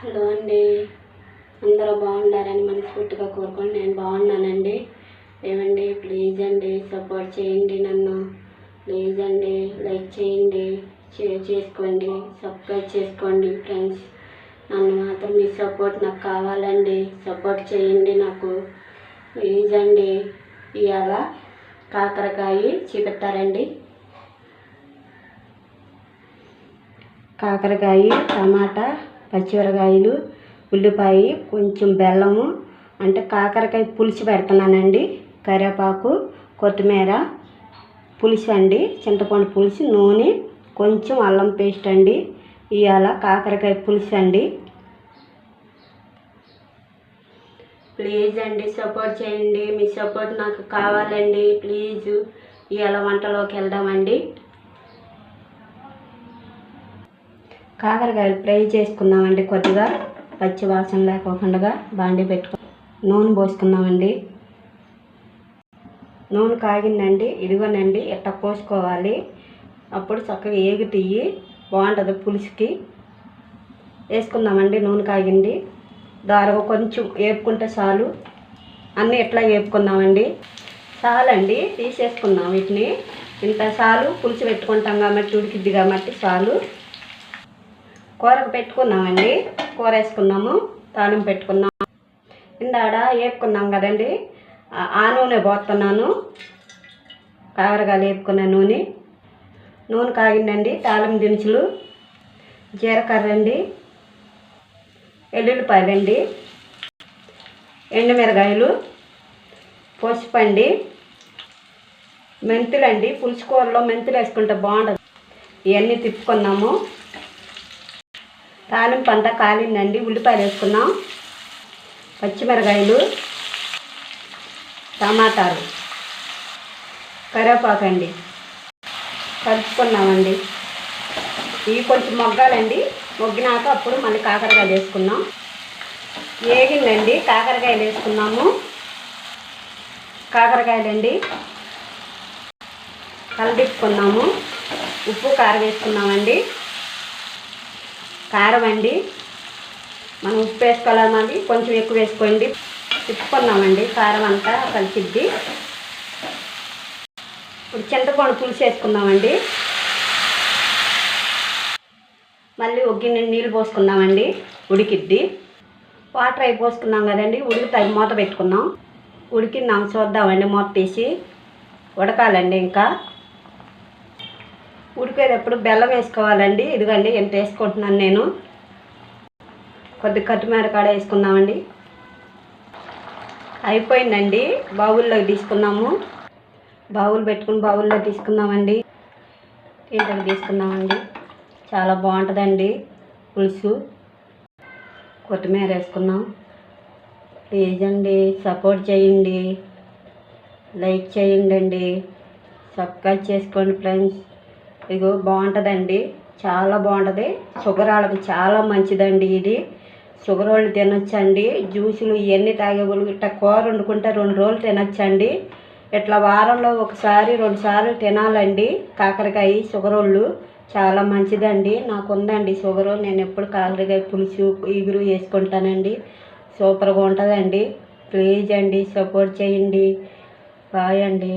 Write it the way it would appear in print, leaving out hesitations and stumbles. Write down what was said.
Hello అండి, అందరూ బాగున్నారని మనస్ఫూర్తిగా కోరుకోండి. నేను బాగున్నానండి. ఏమండి, ప్లీజ్ అండి సపోర్ట్ చేయండి నన్ను. ప్లీజ్ అండి లైక్ చేయండి, షేర్ చేసుకోండి, సబ్స్క్రైబ్ చేసుకోండి ఫ్రెండ్స్. నన్ను మాత్రం మీ సపోర్ట్ నాకు కావాలండి. సపోర్ట్ చేయండి నాకు ప్లీజ్ అండి. ఇవాళ కాకరకాయ చూపెట్టారండి. కాకరకాయ, టమాటా, పచ్చిమిరకాయలు, ఉల్లిపాయ, కొంచెం బెల్లము, అంటే కాకరకాయ పులుసు పెడుతున్నానండి. కరివేపాకు, కొత్తిమీర, పులుసు అండి, చింతపండు పులుసు, నూనె, కొంచెం అల్లం పేస్ట్ అండి. ఇవాళ కాకరకాయ పులుసు అండి. ప్లీజ్ అండి సపోర్ట్ చేయండి. మీ సపోర్ట్ నాకు కావాలండి ప్లీజ్. ఇవాళ వంటలోకి వెళ్దామండి. కాకరకాయలు ఫ్రై చేసుకుందామండి. కొద్దిగా పచ్చి వాసన లేకుండా బాండి నూనె పోసుకుందామండి. నూనె కాగిందండి. ఇదిగోనండి ఇట్లా పోసుకోవాలి. అప్పుడు చక్కగా ఏగుతీయి బాగుంటుంది పులుసుకి. వేసుకుందామండి. నూనె కాగింది. దారగా కొంచెం వేపుకుంటే చాలు. అన్నీ ఇట్లా వేపుకుందామండి. చాలండి, తీసేసుకుందాం వీటిని. ఇంత చాలు, పులుసు పెట్టుకుంటాం కాబట్టి ఉడికిద్ది కాబట్టి చాలు. కూరకు పెట్టుకున్నామండి. కూర వేసుకున్నాము, తాలింపు పెట్టుకున్నాము. ఇందాడ వేపుకున్నాం కదండి, ఆ నూనె పోతున్నాను. కాకరకాయలు వేపుకున్న నూనె కాగిందండి. తాలింపు దినుసులు, జీలకర్ర అండి, ఎల్లుల్లిపాయలండి, ఎండుమిరకాయలు, పసుపు అండి, మెంతులండి. పులుసు కూరలో మెంతులు వేసుకుంటే బాగుంటుంది. ఇవన్నీ తిప్పుకున్నాము. తాలింపు అంతా కాలిందండి. ఉల్లిపాయలు వేసుకున్నాం, పచ్చిమిరకాయలు, టమాటాలు, కరివేపాకు అండి కలుపుకున్నామండి. ఇవి కొంచెం మొగ్గాలండి. మొగ్గినాక అప్పుడు మళ్ళీ కాకరకాయలు వేసుకున్నాం. వేగిందండి. కాకరకాయలు వేసుకున్నాము. కాకరకాయలండి కలదిప్పుకున్నాము. ఉప్పు కారం వేసుకున్నామండి. కారం అండి, మనం ఉప్పు వేసుకోవాలన్నది కొంచెం ఎక్కువ వేసుకోండి. తిప్పుకున్నామండి. కారం అంతా కలిసిద్ది. ఇప్పుడు చింతపండు పులుసు వేసుకుందామండి. మళ్ళీ ఒక గిన్నె నీళ్ళు పోసుకుందామండి. ఉడికిద్ది. వాటర్ అయి పోసుకున్నాం కదండి, ఉడుకుతాయి. మూత పెట్టుకున్నాం. ఉడికిందాం చూద్దామండి. మూత తీసి ఉడకాలండి. ఇంకా ఉడికేటప్పుడు బెల్లం వేసుకోవాలండి. ఇదిగండి ఎంత వేసుకుంటున్నాను నేను. కొద్ది కొత్తిమీర కాడ వేసుకుందామండి. అయిపోయిందండి. బౌల్లోకి తీసుకున్నాము. బౌల్ పెట్టుకుని బౌల్లో తీసుకుందామండి. ఇంతకు తీసుకున్నామండి. చాలా బాగుంటుందండి పులుసు. కొత్తిమీర వేసుకున్నాం. ప్లీజ్ అండి సపోర్ట్ చేయండి, లైక్ చేయండి, సబ్స్క్రైబ్ చేసుకోండి ఫ్రెండ్స్. ఇగో బాగుంటుందండి, చాలా బాగుంటుంది. షుగర్ వాళ్ళకి చాలా మంచిదండి ఇది. షుగర్ వాళ్ళు తినొచ్చండి. జ్యూసులు ఇవన్నీ తాగేవాళ్ళు ఇట్లా కూర వండుకుంటే 2 రోజులు తినొచ్చండి. ఇట్లా వారంలో ఒకసారి 2 సార్లు తినాలండి. కాకరకాయ షుగర్ వాళ్ళు చాలా మంచిదండి. నాకు ఉందండి షుగరు. నేను ఎప్పుడు కాకరకాయ పులుసు ఇగురు వేసుకుంటానండి. సూపర్గా ఉంటుందండి. ప్లీజ్ అండి సపోర్ట్ చేయండి. బాయ్ అండి.